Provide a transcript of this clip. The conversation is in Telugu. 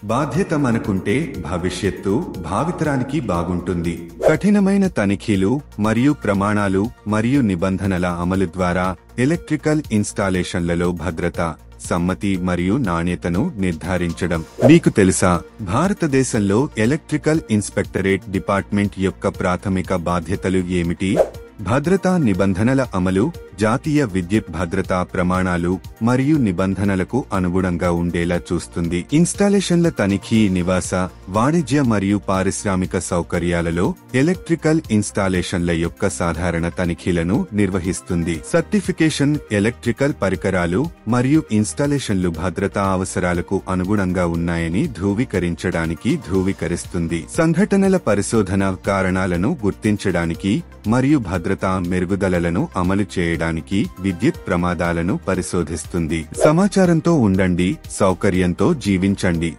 బాధ్యత మనకుంటే భవిష్యత్తు భావితరానికి బాగుంటుంది. కఠినమైన తనిఖీలు మరియు ప్రమాణాలు మరియు నిబంధనల అమలు ద్వారా ఎలక్ట్రికల్ ఇన్స్టాలేషన్లలో భద్రత, సమ్మతి మరియు నాణ్యతను నిర్ధారించడం. మీకు తెలుసా, భారతదేశంలో ఎలక్ట్రికల్ ఇన్స్పెక్టరేట్ డిపార్ట్మెంట్ యొక్క ప్రాథమిక బాధ్యతలు ఏమిటి? భద్రతా నిబంధనల అమలు, జాతీయ విద్యుత్ భద్రతా ప్రమాణాలు మరియు నిబంధనలకు అనుగుణంగా ఉండేలా చూస్తుంది. ఇన్స్టాలేషన్ల తనిఖీ, నివాస, వాణిజ్య మరియు పారిశ్రామిక సౌకర్యాలలో ఎలక్ట్రికల్ ఇన్స్టాలేషన్ల యొక్క సాధారణ తనిఖీలను నిర్వహిస్తుంది. సర్టిఫికేషన్, ఎలక్ట్రికల్ పరికరాలు మరియు ఇన్స్టాలేషన్లు భద్రతా అవసరాలకు అనుగుణంగా ఉన్నాయని ధృవీకరించడానికి ధృవీకరిస్తుంది. సంఘటనల పరిశోధన, కారణాలను గుర్తించడానికి మరియు భద్రతా మెరుగుదలలను అమలు చేయడానికి విద్యుత్ ప్రమాదాలను పరిశోధిస్తుంది. సమాచారంతో ఉండండి, సౌకర్యంతో జీవించండి.